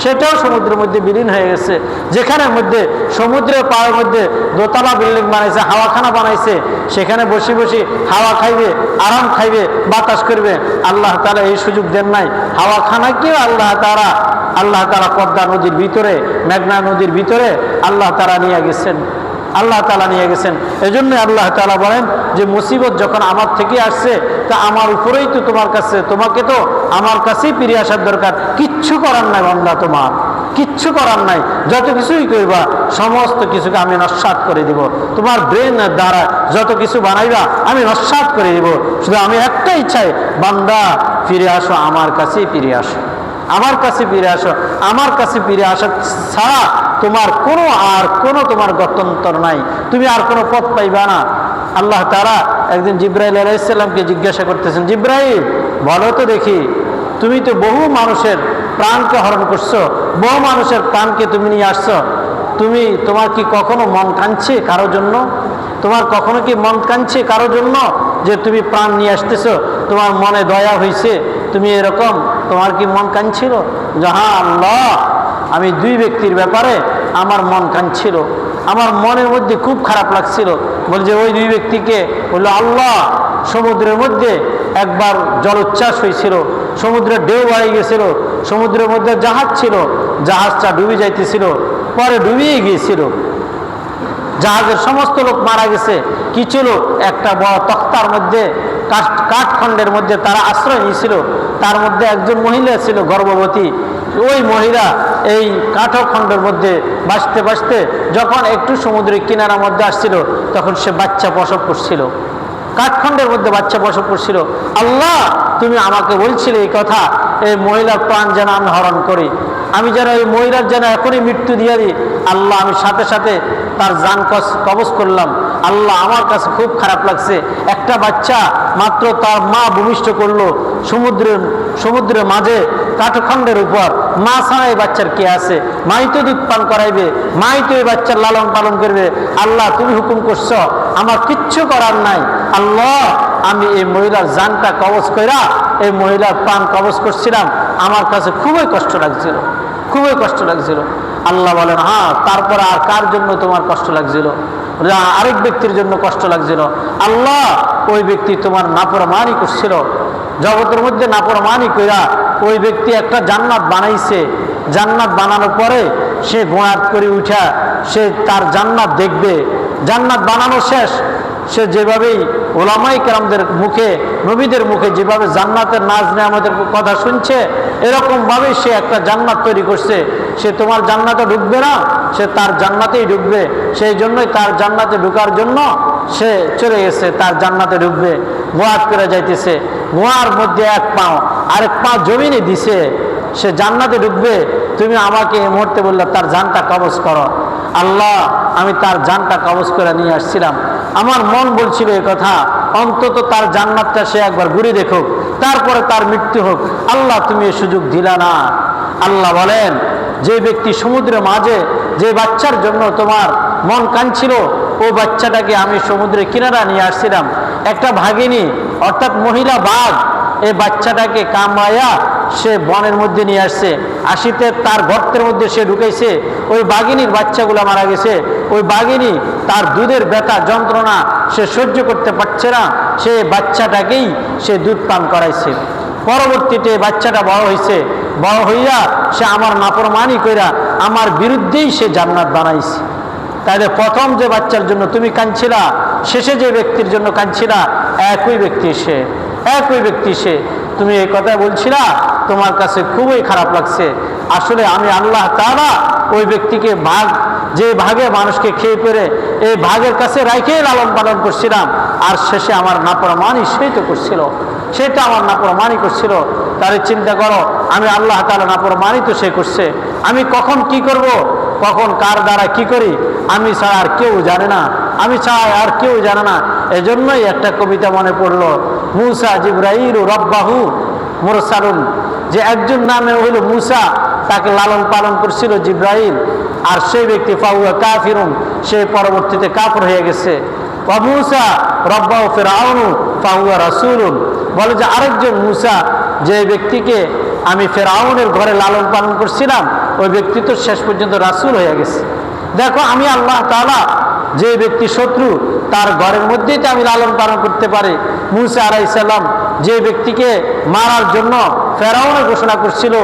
সেটাও সমুদ্রের মধ্যে বিলীন হয়ে গেছে। যেখানের মধ্যে সমুদ্রের পাড়ের মধ্যে দোতলা বিল্ডিং বানাইছে, হাওয়াখানা বানাইছে, সেখানে বসে বসে হাওয়া খাইবে, আরাম খাইবে, বাতাস করবে, আল্লাহ তাআলা এই সুযোগ দেন নাই। হাওয়াখানাকেও আল্লাহ তাআলা পদ্মা নদীর ভিতরে, মেঘনা নদীর ভিতরে আল্লাহ তাআলা নিয়ে গেছেন, আল্লাহ তাআলা নিয়ে গেছেন। এজন্য আল্লাহ তাআলা বলেন যে মুসিবত যখন আমার থেকে আসছে, তা আমার উপরেই তো তোমাকে তো আমার কাছেই ফিরে আসার দরকার। কিচ্ছু করার নাই বান্দা, তোমার কিচ্ছু করার নাই। যত কিছুই করবা সমস্ত কিছুকে আমি নস্যাৎ করে দিব। তোমার ব্রেনের দ্বারা যত কিছু বানাইবা আমি নস্যাৎ করে দিব। শুধু আমি একটা ইচ্ছাই, বান্দা ফিরে আসো, আমার কাছেই ফিরে আসো, আমার কাছে ফিরে আসো। আমার কাছে ফিরে আসা ছাড়া তোমার কোনো তোমার গত্যন্তর নাই, তুমি আর কোনো পথ পাইবা না। আল্লাহ তাআলা একদিন জিব্রাইল আলাইহিস সালামকে জিজ্ঞাসা করতেছেন, জিব্রাইল বলো তো দেখি, তুমি তো বহু মানুষের প্রাণকে হরণ করছো, বহু মানুষের প্রাণকে তুমি নিয়ে আসছো, তোমার কি কখনো মন কাঁদছে কারোর জন্য? তোমার কখনো কি মন কাঁদছে কারোর জন্য যে তুমি প্রাণ নিয়ে আসতেছো? তোমার মনে দয়া হয়েছে, তুমি এরকম, তোমার কি মন কাঁদছিল? যে হ্যাঁ আল্লাহ, আমি দুই ব্যক্তির ব্যাপারে আমার মন কাঁদছিল, আমার মনের মধ্যে খুব খারাপ লাগছিল। বলছে ওই দুই ব্যক্তিকে বললো, আল্লাহ সমুদ্রের মধ্যে একবার জলোচ্ছ্বাস হয়েছিল, সমুদ্রের ঢেউ বাড়ি গেছিল, সমুদ্রের মধ্যে জাহাজ ছিল, জাহাজটা ডুবে যাইতেছিল, পরে ডুবিয়ে গিয়েছিল, জাহাজের সমস্ত লোক মারা গেছে, কিছু লোক একটা বড় তক্তার মধ্যে, কাঠখণ্ডের মধ্যে তারা আশ্রয় নিয়েছিল। তার মধ্যে একজন মহিলা ছিল গর্ভবতী। ওই মহিলা এই কাঠখণ্ডের মধ্যে বাঁচতে বাঁচতে যখন একটু সমুদ্রের কিনারার মধ্যে আসছিল, তখন সে বাচ্চা প্রসব করছিল, কাঠখণ্ডের মধ্যে বাচ্চা প্রসব করছিল। আল্লাহ তুমি আমাকে বলছিলে এই কথা, এই মহিলার প্রাণ যেন আমি হরণ করি, আমি যেন এই মহিলার যেন এখনই মৃত্যু দিয়ে দিই। আল্লাহ আমি সাথে সাথে তার জান কবজ করলাম। আল্লাহ আমার কাছে খুব খারাপ লাগছে, একটা বাচ্চা মাত্র তার মা ভূমিষ্ঠ করলো সমুদ্রের মাঝে কাঠখণ্ডের উপর, মা ছাড়া এই বাচ্চার কে আছে? মাই তো দুধ পান করাইবে, মাই তো এই বাচ্চার লালন পালন করবে। আল্লাহ তুমি হুকুম করছো, আমার কিচ্ছু করার নাই। আল্লাহ আমি এই মহিলার জানটা কবজ কইরা এই মহিলার প্রাণ কবজ করছিলাম, আমার কাছে খুবই কষ্ট লাগছিল, খুবই কষ্ট লাগছিল। আল্লাহ বলেন, হ্যাঁ তারপরে আর কার জন্য তোমার কষ্ট লাগছিল? আরেক ব্যক্তির জন্য কষ্ট লাগছিল। আল্লাহ ওই ব্যক্তি তোমার নাফরমানি করছিল, জগতের মধ্যে নাফরমানি কইরা ওই ব্যক্তি একটা জান্নাত বানাইছে, জান্নাত বানানোর পরে সে গোয়াত করে উঠা সে তার জান্নাত দেখবে, জান্নাত বানানো শেষ, সে যেভাবেই ওলামায়ে কেরামদের মুখে, নবীদের মুখে যেভাবে জান্নাতের নাজ নেয়ামতের কথা শুনছে, এরকম ভাবে সে একটা জান্নাত তৈরি করছে। সে তোমার জান্নাতে ঢুকবে না, সে তার জান্নাতেই ঢুকবে। সেই জন্যই তার জান্নাতে ঢুকার জন্য সে চলে গেছে, তার জান্নাতে ঢুকবে, গোয়াত করে যাইতেছে, গোয়ার মধ্যে এক পাও আরেক পা জমিনে দিছে, সে জান্নাতে ঢুকবে। তুমি আমাকে এই মুহূর্তে বললে তার জানটা কবজ করো। আল্লাহ আমি তার জানটা কবজ করে নিয়ে আসছিলাম, আমার মন বলছিল এই কথা, অন্তত তার জান্নাতটা সে একবার ঘুরে দেখুক, তারপরে তার মৃত্যু হোক। আল্লাহ তুমি এই সুযোগ দিলা না। আল্লাহ বলেন, যে ব্যক্তি সমুদ্রের মাঝে যে বাচ্চার জন্য তোমার মন কাঁদছিল, ও বাচ্চাটাকে আমি সমুদ্রের কিনারা নিয়ে আসছিলাম। একটা ভাগিনী অর্থাৎ মহিলা বাঘ এই বাচ্চাটাকে কামড়াইয়া সে বনের মধ্যে নিয়ে আসছে, আসিতে তার গর্তের মধ্যে সে ঢুকাইছে, ওই বাঘিনীর বাচ্চাগুলো মারা গেছে। ওই বাঘিনী তার দুধের ব্যথা যন্ত্রণা সে সহ্য করতে পারছে না, সে বাচ্চাটাকেই সে দুধ পান করাইছে। পরবর্তীতে বাচ্চাটা বড় হয়েছে, বড় হইয়া সে আমার নাফরমানি কইরা আমার বিরুদ্ধেই সে জান্নাত বানাইছে। তাহলে প্রথম যে বাচ্চার জন্য তুমি কাঁদছিলা, শেষে যে ব্যক্তির জন্য কাঁদছিলা, একই ব্যক্তি সে, একই ব্যক্তি সে। তুমি এই কথা বলছিলা, তোমার কাছে খুবই খারাপ লাগছে। আসলে আমি আল্লাহ তাআলা ওই ব্যক্তিকে যে ভাগে মানুষকে খেয়ে পেরে এই ভাগের কাছে রাইখেই লালন পালন করছিলাম, আর শেষে আমার নাফরমানি সেই তো করছিল, সেটা আমার নাফরমানি করছিল। তাহলে চিন্তা করো, আমি আল্লাহ তাআলা নাফরমানি তো সে করছে, আমি কখন কি করব, কখন কার দ্বারা কি করি আমি ছাড়া আর কেউ জানে না, আমি ছাড়া আর কেউ জানে না। এজন্যই একটা কবিতা মনে পড়লো, মুসা জিবরাইল রব্বাহু মুরসালুন, যে একজন নামে হইল মুসা, তাকে লালন পালন করছিল জিবরাইল, আর সেই ব্যক্তি ফাহুয়া কাফিরুন, সে পরবর্তীতে কাফর হয়ে গেছে। ওয়া মুসা রব্বাহু ফিরআউন ফাহুয়া রাসূলুন, বলে যে আরেকজন মুসা, যে ব্যক্তিকে আমি ফেরাউনের ঘরে লালন পালন করছিলাম, ওই ব্যক্তি তো শেষ পর্যন্ত রাসূল হয়ে গেছে। দেখো আমি আল্লাহ তাআলা যে ব্যক্তি শত্রু তার ঘরের মধ্যেই তো আমি লালন পালন করতে পারি। মূসা আলাইহিস সালাম যে ব্যক্তিকে মারার জন্য ফেরাউন ঘোষণা করছিল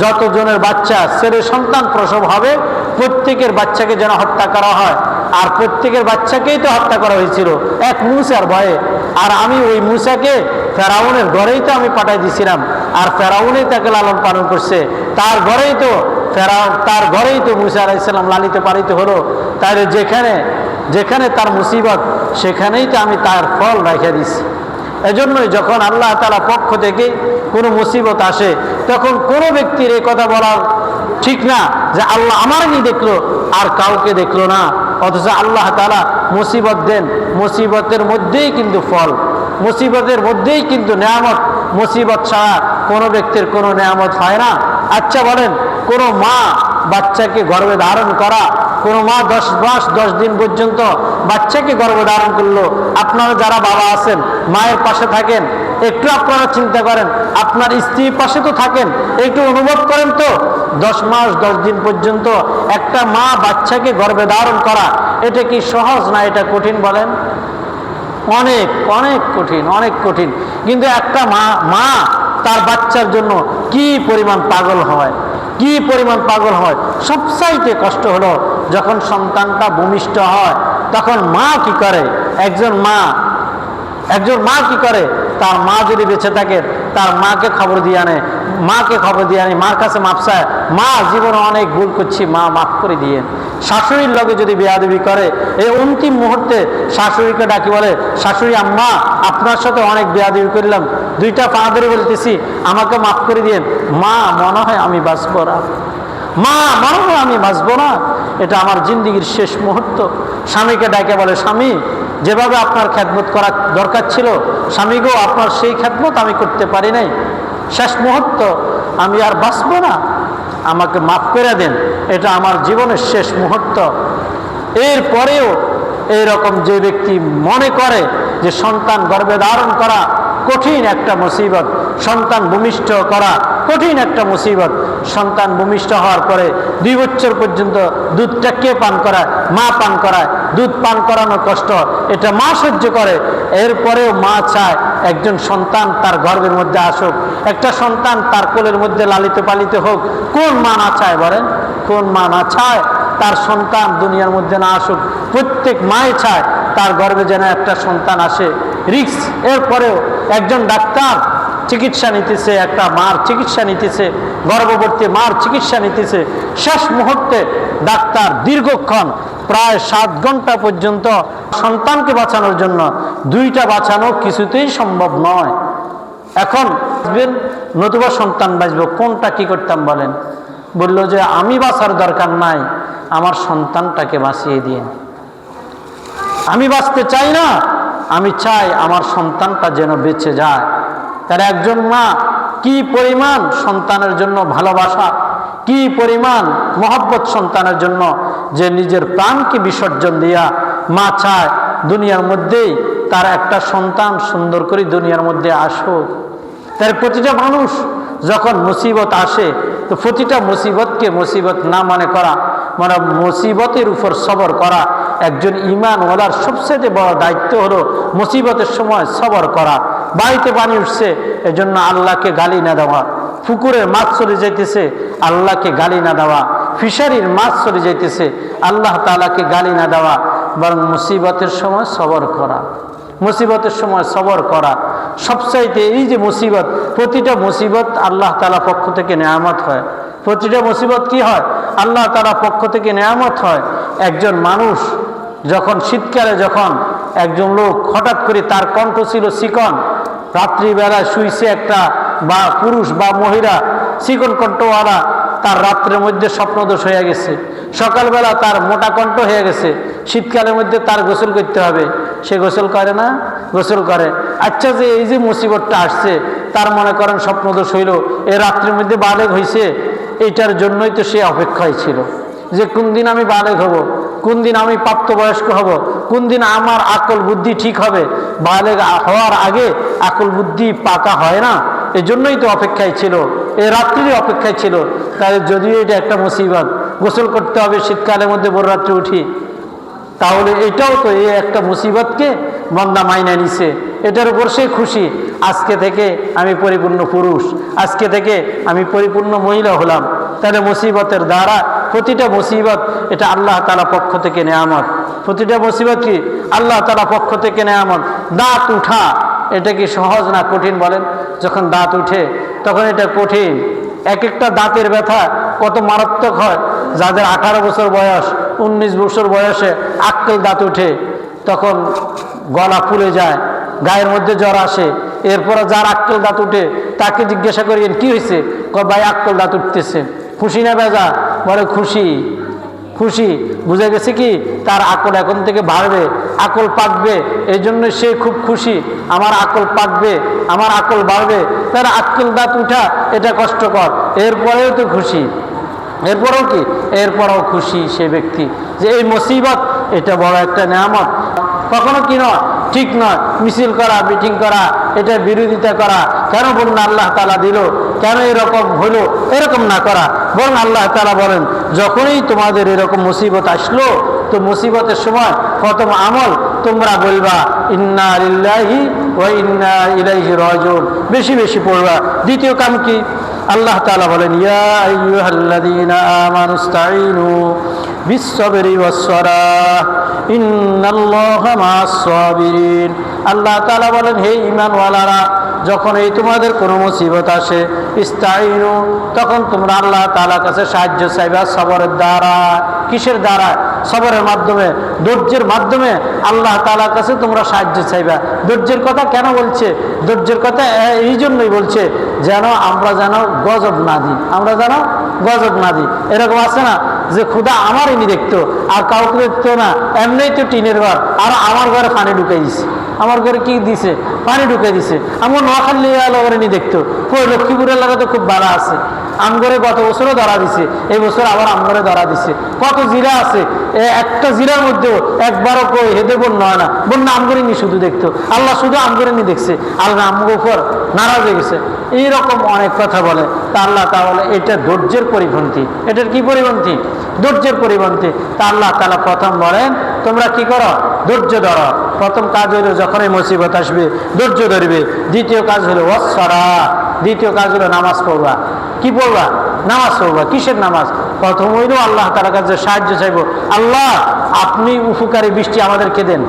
যতজনের বাচ্চা ছেলে সন্তান প্রসব হবে প্রত্যেকের বাচ্চাকে যেন হত্যা করা হয়, আর প্রত্যেকের বাচ্চাকেই তো হত্যা করা হয়েছিল এক মূসার ভয়ে। আর আমি ওই মূসাকে ফেরাউনের ঘরেই তো আমি পাঠাই দিয়েছিলাম, আর ফেরাউনেই তাকে লালন পালন করছে, তার ঘরেই তো মূসা আলাইহিস সালাম লালিত পালিত হলো। তাহলে যেখানে তার মুসিবত সেখানেই তো আমি তার ফল রেখে দিছি। এজন্যই যখন আল্লাহ তাআলা পক্ষ থেকে কোনো মুসিবত আসে তখন কোনো ব্যক্তির এই কথা বলা ঠিক না যে আল্লাহ আমারই দেখলো আর কাউকে দেখলো না। অথচ আল্লাহ তাআলা মুসিবত দেন, মুসিবতের মধ্যেই কিন্তু ফল, মুসিবতের মধ্যেই কিন্তু নেয়ামত। মুসিবত ছাড়া কোনো ব্যক্তির কোনো নেয়ামত হয় না। আচ্ছা বলেন, কোনো মা বাচ্চাকে গর্ভে ধারণ করা, কোনো মা 10 মাস 10 দিন পর্যন্ত বাচ্চাকে গর্ভে ধারণ করলো, আপনারা যারা বাবা আছেন মায়ের পাশে থাকেন, একটু আপনারা চিন্তা করেন, আপনার স্ত্রীর পাশে তো থাকেন, একটু অনুভব করেন তো 10 মাস 10 দিন পর্যন্ত একটা মা বাচ্চাকে গর্ভে ধারণ করা এটা কি সহজ না এটা কঠিন বলেন? অনেক অনেক কঠিন, অনেক কঠিন। কিন্তু একটা মা তার বাচ্চার জন্য কি পরিমাণ পাগল হয়, কি পরিমাণ পাগল হয়। সবচাইতে কষ্ট হলো যখন সন্তানটা ভূমিষ্ঠ হয়, তখন মা কি করে, একজন মা কি করে, তার মা যদি বেঁচে থাকে তার মাকে খবর দিয়ে আনে, মার কাছে মাপ চায়, মা জীবনে অনেক ভুল করছি, মা মাফ করে দিয়ে। শাশুড়ির লগে যদি বেয়াদবি করে এই অন্তিম মুহূর্তে শাশুড়িকে ডাকি বলে, শাশুড়ি আম্মা আপনার সাথে অনেক বেয়াদবি করলাম, 2টা পা ধরে বলতেছি আমাকে মাফ করে দিয়েন, মা মনে হয় আমি বাঁচবো না, এটা আমার জিন্দেগির শেষ মুহূর্ত। স্বামীকে ডাকে বলে, স্বামী যেভাবে আপনার খেদমত করা দরকার ছিল, স্বামী গো আপনার সেই খেদমত আমি করতে পারি নাই, শেষ মুহূর্ত, আমি আর বাঁচবো না, আমাকে মাফ করে দেন, এটা আমার জীবনের শেষ মুহূর্ত। এরপরেও এইরকম যে ব্যক্তি মনে করে যে সন্তান গর্ভে ধারণ করা কঠিন একটা মুসিবত, সন্তান ভূমিষ্ঠ করা কঠিন একটা মুসিবত, সন্তান ভূমিষ্ঠ হওয়ার পরে 2 বছর পর্যন্ত দুধটা কে পান করায়? মা পান করায়। দুধ পান করানো কষ্ট, এটা মা সহ্য করে। এরপরেও মা চায় একজন সন্তান তার গর্ভের মধ্যে আসুক, একটা সন্তান তার কোলের মধ্যে লালিত পালিত হোক। কোন মা না চায় বলেন? কোন মা না চায় তার সন্তান দুনিয়ার মধ্যে না আসুক? প্রত্যেক মাই চায় তার গর্ভে যেন একটা সন্তান আসে। রিস্ক। এরপরেও একজন ডাক্তার চিকিৎসা নিতেছে, একটা মার চিকিৎসা নিতেছে, গর্ভবতী মার চিকিৎসা নিতেছে। শেষ মুহূর্তে ডাক্তার দীর্ঘক্ষণ প্রায় 7 ঘন্টা পর্যন্ত সন্তানকে বাঁচানোর জন্য, 2টা বাঁচানো কিছুতেই সম্ভব নয়। এখন নতুবা সন্তান বাঁচবো, কোনটা কি করতাম বলেন? বলল যে আমি বাঁচার দরকার নাই, আমার সন্তানটাকে বাঁচিয়ে দিন। আমি বাঁচতে চাই না, আমি চাই আমার সন্তানটা যেন বেঁচে যায়। তার একজন মা কি পরিমাণ সন্তানের জন্য ভালোবাসা, কি পরিমাণ মহব্বত সন্তানের জন্য, যে নিজের প্রাণকে বিসর্জন দিয়া মা চায় দুনিয়ার মধ্যেই তার একটা সন্তান সুন্দর করে দুনিয়ার মধ্যে আসুক। তার প্রতিটা মানুষ যখন মুসিবত আসে তো প্রতিটা মুসিবতকে মুসিবত না মনে করা, মানে মুসিবতের উপর সবর করা। একজন ঈমানওয়ালার সবচেয়ে বড় দায়িত্ব হলো মুসিবতের সময় সবর করা। বাড়িতে পানি উঠছে এজন্য আল্লাহকে গালি না দেওয়া, পুকুরের মাছ চলে যাইতেছে আল্লাহকে গালি না দেওয়া, ফিশারির মাছ চলে যাইতেছে আল্লাহ তাআলাকে গালি না দেওয়া, বরং মুসিবতের সময় সবর করা। মুসিবতের সময় সবর করা সবচাইতে, এই যে মুসিবত, প্রতিটা মুসিবত আল্লাহ তাআলা পক্ষ থেকে নেয়ামত হয়। প্রতিটা মুসিবত কি হয়? আল্লাহ তাআলা পক্ষ থেকে নেয়ামত হয়। একজন মানুষ যখন শীতকালে যখন একজন লোক হঠাৎ করে, তার কণ্ঠ ছিল চিকন, রাত্রিবেলায় শুইছে একটা বা পুরুষ বা মহিলা চিকন কণ্ঠওয়ালা, তার রাত্রের মধ্যে স্বপ্নদোষ হয়ে গেছে, সকালবেলা তার মোটা কণ্ঠ হয়ে গেছে, শীতকালের মধ্যে তার গোসল করতে হবে, সে গোসল করে না? গোসল করে। আচ্ছা, যে এই যে মুসিবতটা আসছে, তার মনে করেন স্বপ্নদোষ হইল, এই রাত্রির মধ্যে বালেগ হয়েছে, এইটার জন্যই তো সে অপেক্ষায় ছিল যে কোন দিন আমি বালেগ হব, কোন দিন আমি প্রাপ্তবয়স্ক হব, কোন দিন আমার আকল বুদ্ধি ঠিক হবে। বালেগ হওয়ার আগে আকল বুদ্ধি পাকা হয় না, এজন্যই তো অপেক্ষায় ছিল। এই রাত্রির অপেক্ষায় ছিল। তাহলে যদিও এটা একটা মুসিবত, গোসল করতে হবে শীতকালের মধ্যে ভোর রাত্রে উঠি, তাহলে এটাও তো এই একটা মুসিবতকে বান্দা মাইনা নিছে, এটার উপর সে খুশি। আজকে থেকে আমি পরিপূর্ণ পুরুষ, আজকে থেকে আমি পরিপূর্ণ মহিলা হলাম। তাহলে মুসিবতের দ্বারা প্রতিটা মুসিবত এটা আল্লাহ তাআলা পক্ষ থেকে নেয়ামত। প্রতিটা মুসিবত কি আল্লাহ তাআলা পক্ষ থেকে নেয়ামত। দাঁত উঠা এটা কি সহজ না কঠিন বলেন? যখন দাঁত উঠে তখন এটা কঠিন। এক একটা দাঁতের ব্যথা কত মারাত্মক হয়। যাদের 18 বছর বয়স, 19 বছর বয়সে আক্কেল দাঁত উঠে, তখন গলা ফুলে যায়, গায়ের মধ্যে জ্বর আসে। এরপরে যার আক্কেল দাঁত উঠে তাকে জিজ্ঞাসা করিয়েন কি হয়েছে, কয় ভাই আক্কেল দাঁত উঠতেছে। খুশি না বেজা? বলে খুশি। খুশি বুঝে গেছে কি তার আকল এখন থেকে বাড়বে, আকল পাকবে, এই জন্য সে খুব খুশি। আমার আকল পাকবে, আমার আকল বাড়বে। তার আক্কেল দাঁত উঠা এটা কষ্টকর, এরপরেও তো খুশি। এরপরেও কি? এরপরেও খুশি সে ব্যক্তি যে এই মুসিবত এটা বড় একটা নেয়ামত। কখনো কি নয়, ঠিক নয় মিছিল করা, মিটিং করা, এটা বিরোধিতা করা। কেন বলুন আল্লাহ তাআলা দিল, কেন এরকম হলো, এরকম না করা। বরং আল্লাহ তাআলা বলেন যখনই তোমাদের এরকম মুসিবত আসলো, তো মুসিবতের সময় প্রথম আমল তোমরা বলবা ইন্না লিল্লাহি ওয়া ইন্না ইলাইহি রাজিউন, বেশি বেশি পড়বা। দ্বিতীয় কাম কি? আল্লাহ তাআলা বলেন ইয়া আইয়ুহাল্লাযীনা আমানুস্তাঈনু বিস-সাবরি ওয়াস-সালাহ ইন্নাল্লাহা মা'আস-সাবিরিন। আল্লাহ তাআলা বলেন হে ঈমানওয়ালারা, যখন এই তোমাদের কোনো মুসিবত আসে, ইস্তাঈনু, তখন তোমরা আল্লাহ তাআলার কাছে সাহায্য চাইবা সবরের দ্বারা। কিসের দ্বারা? সবরের মাধ্যমে, ধৈর্যের মাধ্যমে আল্লাহ তাআলার কাছে তোমরা সাহায্য চাইবা। ধৈর্যের কথা কেন বলছে? ধৈর্যের কথা এই জন্যই বলছে যেন আমরা যেন গজব না দিই, আমরা যেন গজব না দিই। এরকম আছে না যে খুদা আমার ইনি দেখতো আর কাউকে দেখতো না, এমনিই তো টিনের ঘর, আর আমার ঘরে পানি ঢুকাই দিছে। আমার ঘরে কি দিছে? পানি ঢুকাই দিছে। আমার নোয়াখালী নি দেখতো, লক্ষ্মীপুরের এলাকা তো খুব ভালো আছে। আমগরে গত বছরও ধরা দিছে, এই বছর আবার আমগরে ধরা দিছে। কত জিরা আছে, একটা জিরার মধ্যেও একবারও কই হেদে বন্যা হয় না, বন্যা আমগরে নি শুধু দেখতো। আল্লাহ শুধু আমগরে নি দেখছে, আল্লাহ আমগো উপর নারাজ হয়ে গেছে। এইরকম অনেক কথা বলে। তা আল্লাহ তাআলা এটা ধৈর্যের পরিপন্থী। এটার কি পরিপন্থী? ধৈর্যের পরিপন্থী। তা আল্লাহ তাআলা প্রথম বলেন তোমরা কি করো? ধৈর্য ধরো। প্রথম কাজ হলো যখন এই মুসিবত আসবে ধৈর্য ধরবে। দ্বিতীয় কাজ হলো ওয়াস-সালাহ, দ্বিতীয় কাজ হলো নামাজ পড়বা। কি পড়বা? নামাজ পড়বা। কিসের নামাজ? প্রথম হইল আল্লাহ তাআলার কাছে সাহায্য চাইবো, আল্লাহ আপনি উপকারী বৃষ্টি আমাদেরকে দেন।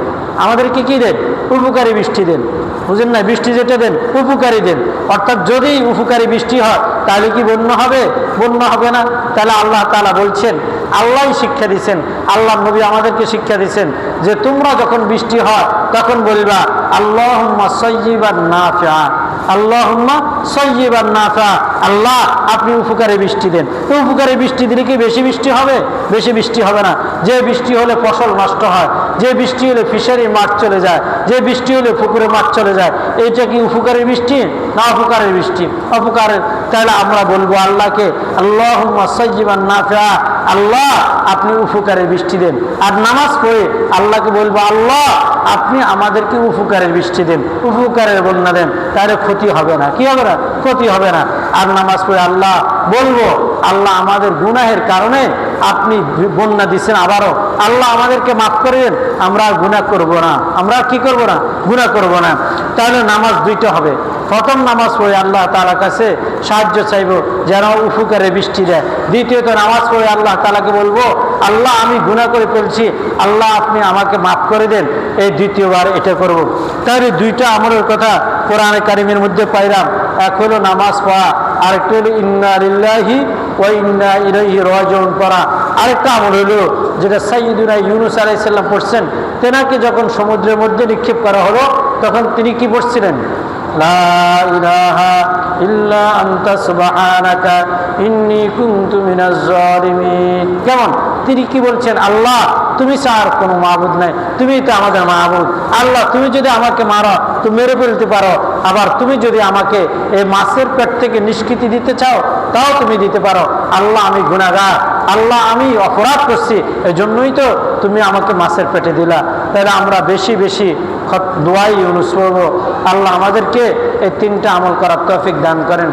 আমাদেরকে কি দেন? উপকারী বৃষ্টি দেন। বুঝেন না? বৃষ্টি যেটা দেন উপকারী দেন। অর্থাৎ যদি উপকারী বৃষ্টি হয় তাহলে কি বন্যা হবে? বন্যা হবে না। তাহলে আল্লাহ তাআলা বলছেন, আল্লাহই শিক্ষা দিচ্ছেন, আল্লাহ নবী আমাদেরকে শিক্ষা দিচ্ছেন যে তোমরা যখন বৃষ্টি হয় তখন বলবা আল্লাহুম্মা সায়্যিবান নাফিআ, আল্লাহুম্মা সায়্যিবান নাফিআ, আল্লাহ আপনি উপকারী বৃষ্টি দেন। উপকারী বৃষ্টি দিলে কি বেশি বৃষ্টি হবে? বেশি বৃষ্টি হবে না। যে বৃষ্টি হলে ফসল নষ্ট হয়, যে বৃষ্টি হলে ফিশারি মাছ চলে যায়, যে বৃষ্টি হলে পুকুরে মাছ চলে যায়, এইটা কি উপকারী বৃষ্টি না অপকারের বৃষ্টি? অপকারের। তাহলে আমরা বলবো আল্লাহকে আল্লাহুম্মা সায়্যিবান নাফিআ, আল্লাহ আপনি উপকারের বৃষ্টি দেন। আর নামাজ পড়ে আল্লাহকে বলবো আল্লাহ আপনি আমাদেরকে উপকারের বৃষ্টি দেন, উপকারের বন্যা দেন। তাহলে ক্ষতি হবে না। কি হবে না? ক্ষতি হবে না। আর নামাজ পড়ে আল্লাহ বলবো আল্লাহ আমাদের গুনাহের কারণে আপনি বন্যা দিচ্ছেন, আবারও আল্লাহ আমাদেরকে মাফ করে দেন, আমরা গুনাহ করব না, আমরা কি করব না? গুনাহ করব না। তাহলে নামাজ দুইটা হবে। প্রথম নামাজ পড়ে আল্লাহ তাআলার কাছে সাহায্য চাইব যেন উপকারে বৃষ্টি দেয়। দ্বিতীয়ত নামাজ পড়ে আল্লাহ তাআলাকে বলবো আল্লাহ আমি গুনাহ করে ফেলছি, আল্লাহ আপনি আমাকে মাফ করে দেন। এই দ্বিতীয়বার এটা করব। তাহলে দুইটা আমলের কথা কোরআনে কারিমের মধ্যে পাইলাম। এক হলো নামাজ পড়া, আরেকটা হলো ইন্না লিল্লাহি ওয়া ইন্না ইলাইহি রাজিউন পড়া। আরেকটা আমল হলো যেটা সাইয়্যিদুনা ইউনূস আলাইহিস সালাম পড়ছেন, তেনাকে যখন সমুদ্রের মধ্যে নিক্ষেপ করা হলো তখন তিনি কি পড়ছিলেন? লা ইলাহা ইল্লা আনতা সুবহানাকা ইন্নী কুনতু মিনাজ জালিমিন। কেমন? তিনি কি বলছেন? আল্লাহ তুমি ছাড়া কোনো মাবুদ নাই, তুমিই তো আমাদের মাবুদ। আল্লাহ তুমি যদি আমাকে মারো তো মেরে ফেলতে পারো, আবার তুমি যদি আমাকে এই মাছের পেট থেকে নিষ্কৃতি দিতে চাও তাও তুমি দিতে পারো। আল্লাহ আমি গুনাহগার, আল্লাহ আমি অপরাধ করছি, এই জন্যই তো তুমি আমাকে মাছের পেটে দিলা। তাহলে আমরা বেশি বেশি দোয়াই ইউনূস পড়ব। আল্লাহ আমাদেরকে এই তিনটা আমল করার তৌফিক দান করেন।